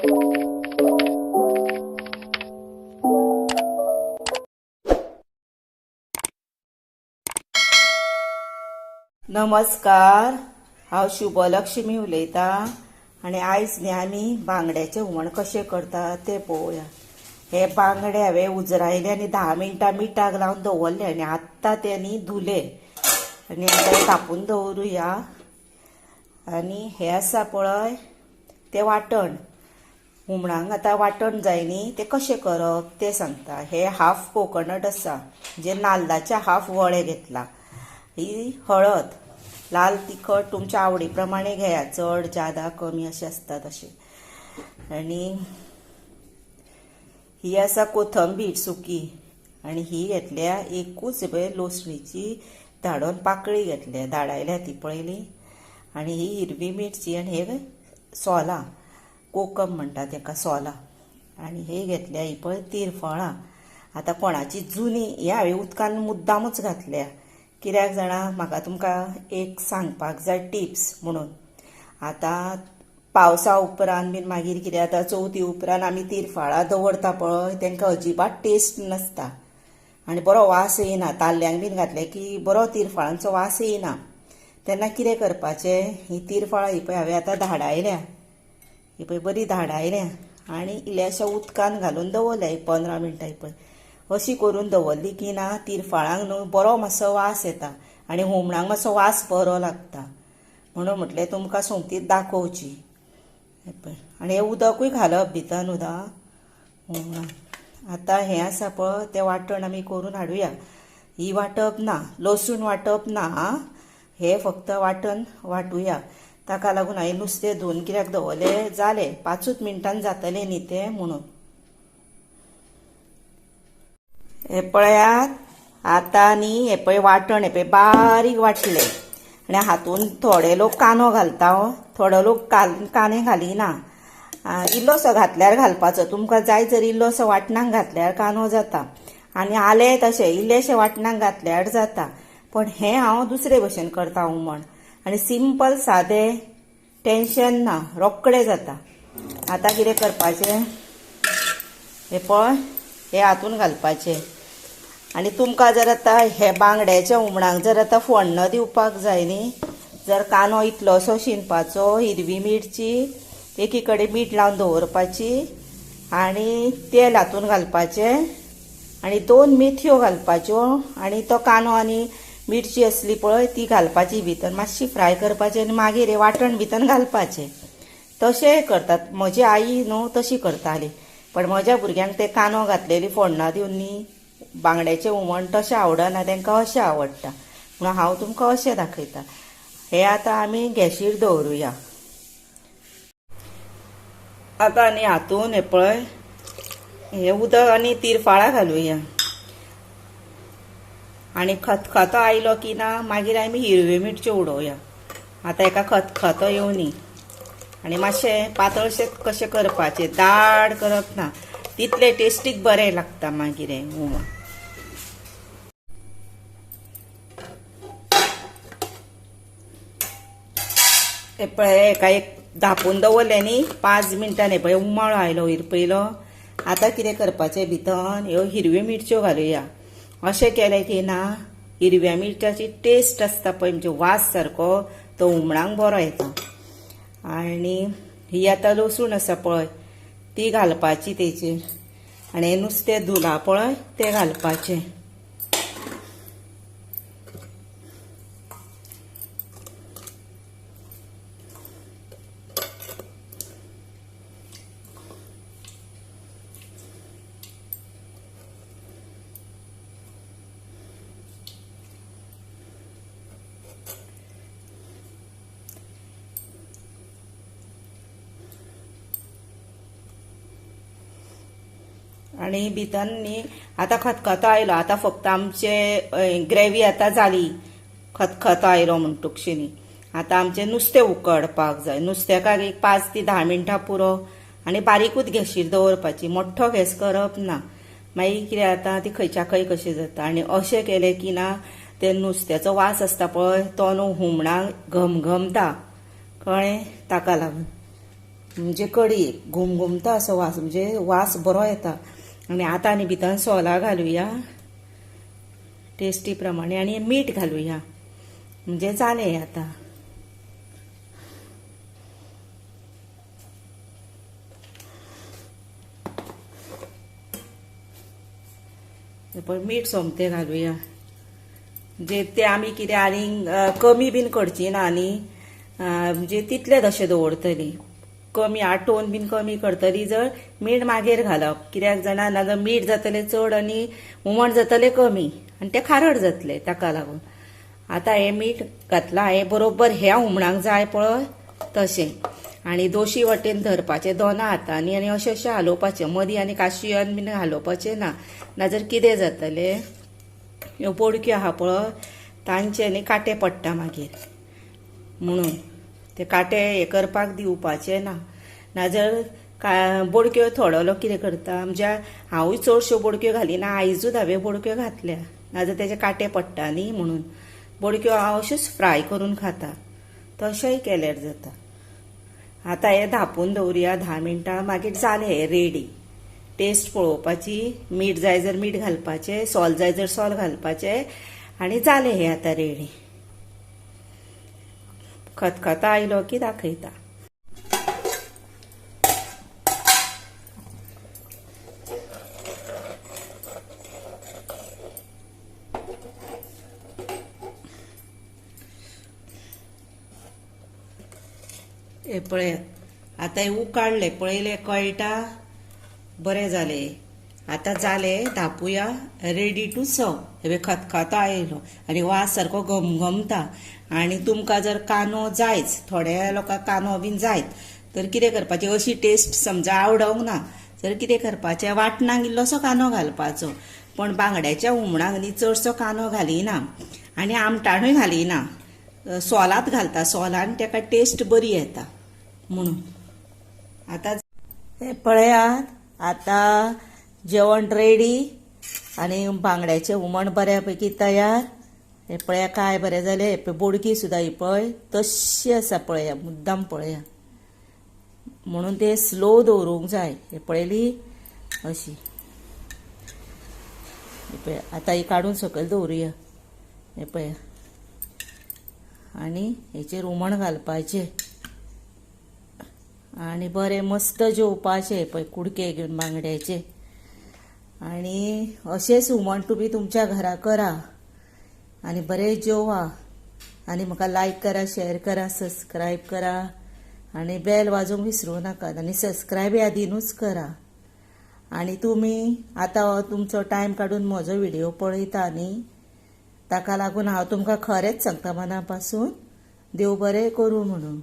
नमस्कार, हांव शुभलक्ष्मी उलयतां आनी आयज न्ही आमी बांगड्याचें हुमण कशें करतात तें पळोवया। हे बांगडे हांवें उजरायले आनी 10 मिनटां मिठाक लावन दवरले आनी आत्तां ते न्ही धुले आनी आतां कापून दवरुया। आनी हे आसा पळय तें वाटण, हुमणाक आतां वाटण जाय न्ही तें कशें करप तें सांगता। हे हाफ कोकोनट आसा, जे नाल्लाचे हाफ वळे घेतला। ही हळद, लाल तिखट तुमच्या आवडी प्रमाणे घेया, चड जादा कमी अशें आसता तशें। आनी ही आसा कोथंबीर सुकी, आनी ही घेतल्या एकूच पळय लसणीची धाडोन पाकळी घेतल्या, धाडायल्या ती पळयली। आनी ही हिरवी मिरची आनी हे सोलां, कोकम म्हणटा ताका सोलां। आनी हे घेतल्या ही पळय तिरफळां। आतां कोणाची जुनी ही हांवें उदकान मुद्दामूच घातल्या, कित्याक जाणा म्हाका तुमकां एक सांगपाक जाय टिप्स म्हणून। आतां पावसा उपरांत बीन मागीर कितें जाता, चवथी उपरांत आमी तिरफळां दवरता पळय तांकां अजिबात टेस्ट नासता आनी बरो वास येना। ताल्ल्यांक बीन घातले की बरो तिरफळांचो वास येना। तेन्ना कितें करपाचें, ही तिरफळां ही पळय हांवें आतां धाडायल्या, ही पळय बरी धाडायल्या आनी इल्ल्याशा उदकान घालून दवरल्या एक 15 मिनटां। ही पळय अशी करून दवरली की ना तिरफळांक न्हू बरो मातसो वास येता आनी हुमणाक मातसो वास बरो लागता, म्हणून म्हटलें तुमकां सोमतीच दाखोवची। आनी हें उदकूय घालप भितर हुमणाक। आतां हें आसा पळय तें वाटण आमी करून हाडुया। ही वांटप ना, लसूण वांटप ना, हे फक्त वाटण वांटुया। ताका लागून हांवें नुस्तें धुवन कित्याक दवरलें, जालें 5 मिनटान जातलें न्ही तें म्हणून। हे पळयात, आतां न्ही हे पळय वाटण हे पळय बारीक वाटलें आनी हातूंत थोडे लोक कांदो घालता, थोडे लोक कांदे घालिना। इल्लोसो घातल्यार घालपाचो, तुमकां जाय जर इल्लोसो वाटणाक घातल्यार कांदो जाता आनी आलें तशें इल्लेशें वाटणाक घातल्यार जाता। पण हें हांव दुसरे भशेन करता हुमण, आनी सिंपल सादें, टेन्शन ना, रोखडें जाता। आतां कितें करपाचें, हे पळय हे हातून घालपाचें आनी तुमकां जर आतां हे बांगड्याच्या हुमणाक जर आतां फोण्ण दिवपाक जाय न्ही, जर कांदो इतलोसो शिनपाचो, हिरवी मिरची एकी कडेन मीठ लावन दवरपाची आनी तेल हातून घालपाचें आनी 2 मेथयो घालपाच्यो आनी तो कांदो आनी मिरची असली पळय ती घालपाची भितर, मातशी फ्राय करपाची आनी मागीर हे वाटण भितर घालपाचें। तशें करतात, म्हजी आई न्हू तशी करताली, पण म्हज्या भुरग्यांक ते कांदो घातलेली फोण्णां दिवन न्ही बांगड्याचें हुमण तशें आवडना, तांकां अशें आवडटा, म्हणून हांव तुमकां अशें दाखयतां। हे आतां आमी गॅशीर दवरुया। आतां न्ही हातून हे पळय हे उदक आनी तिरफळां घालुया आनी खतखतो आयलो की ना मागीर आमी हिरव्यो मिरच्यो उडोवया। आतां हेका खतखतो येवनी आनी मातशें पातळशें कशें करपाचें, दाट करप ना, तितलें टेस्टीक बरें लागता मागीर हें हुमण। हे पळय हेका एक धापून दवरलें न्ही 5 मिनटान हे पळय उमाळो आयलो वयर पयलो। आतां कितें करपाचें, भितर ह्यो हिरव्यो मिरच्यो घालुया। अशें केलें की ना हिरव्या मिरच्याची टेस्ट आसता पळय, म्हणजे वास सारको तो हुमणाक बरो येता। आनी ही आतां लसूण आसा पळय ती घालपाची तेचेर आनी हें नुस्तें धुलां पळय तें घालपाचें। आनी भितर न्ही आतां खतखतो आयलो, आतां फक्त आमचे ग्रेवी आतां जाली, खतखतो आयलो म्हणटुकशी न्ही आतां आमचें नुस्तें उकडपाक जाय। नुस्त्याक एक 5 ते 10 मिनटां पुरो आनी बारीकूच गॅशीर दवरपाची, मोठ्ठो गॅस करप ना, मागीर कितें जाता ती खंयच्या खंय कशें जाता। आनी अशें केलें की ना ते नुस्त्याचो वास आसता पळय तो न्हू हुमणाक घमघमता, कळ्ळें, ताका लागून। म्हणजे कडी घुमघुमता असो वास, म्हणजे वास बरो येता. आणि आतां आनी भितर सोलां घालुया टेस्टी प्रमाणे आणि मीठ घालुया, म्हणजे जालें आतां. पण मीठ सोमतें घालुया, म्हणजे ते आमी कितें आनी कमी बीन करची ना न्ही, म्हणजे तितलेच अशें दवरतली. कमी आटोवन बीन कमी करतली जर मीठ मागीर घालप, कित्याक जाणा नाजाल्यार मीठ जातलें चड आनी हुमण जातलें कमी आनी तें खारट जातलें. ताका लागून आतां हें मीठ घातलां, हें बरोबर ह्या हुमणाक जाय पळय तशें. आनी दोशी वटेन धरपाचें दोना हातांनी आनी अशें अशें हालोवपाचें, मदीं आनी काशयन बीन हालोवपाचें ना, नाजाल्यार कितें जातलें, ह्यो बोडक्यो आहा पळय तांचे न्ही कांटे पडटा मागीर. म्हणून ते कांटे हें करपाक दिवपाचे ना. नाजाल्यार बोडक्यो थोडो कितें करता, म्हणजे हांवूय चडश्यो बोडक्यो घालिना, आयजूच हांवें बोडक्यो घातल्या, नाजाल्यार तेजे कांटे पडटा न्ही म्हणून. बोडक्यो हांव अश्योच फ्राय करून खाता, तशेंय केल्यार जाता. आतां हें धांपून दवरुया 10 मिनटां, मागीर जालें हें रेडी. टेस्ट पळोवपाची, मीठ जाय जर मीठ घालपाचें, सॉल्ट जाय जर सॉल्ट घालपाचें, आनी जालें हें आतां रेडी. खतखतो आयलो की दाखयता. हे पळय आतां हे उकाळलें पळयलें कळटा, बरें जालें. आतां जालें, धांपूया, रेडी टू सर्व. हे खतखतो आयलो आनी वास सारको घमघमता. आनी तुमकां जर कांदो जायच, थोड्या लोकांक कांदो बीन जायत, तर कितें करपाचें, अशी टेस्ट समजा आवडोंक ना तर कितें करपाचें, वाटणाक इल्लोसो कांदो घालपाचो. पण बांगड्याच्या हुमणाक न्ही चडसो कांदो घालिना आनी आमटाणूय घालिना, सोलात घालता, सोलान ताका टेस्ट बरी येता म्हणून. आतां हे पळयात, आतां जेवण रेडी आनी बांगड्याचें हुमण बऱ्यापैकी तयार. हे पळया काय बरें जालें. हे पळय बोडगी सुद्दां ही पळय तशी आसा, पळया मुद्दाम पळया. म्हणून ते स्लो दवरूंक जाय. हे पळयली अशी. हे पळय आतां ही काडून सकयल दवरुया. हे पळया, आनी हेचेर हुमण घालपाचें आनी बरें मस्त जेवपाचें. पळय कुडके घेवन बांगड्याचे. आनी अशेंच हुमण तुमी तुमच्या घरा करा आनी बरें जेवा. आनी म्हाका लायक करा, शेअर करा, सबस्क्रायब करा आनी बेल वाजोवंक विसरूं नाकात. आनी सबस्क्रायब यादीनूच करा. आनी तुमी आतां तुमचो टायम काडून म्हजो व्हिडिओ पळयता न्ही, ताका लागून हांव तुमकां खरेंच सांगता मना पासून, देव बरें करूं म्हणून.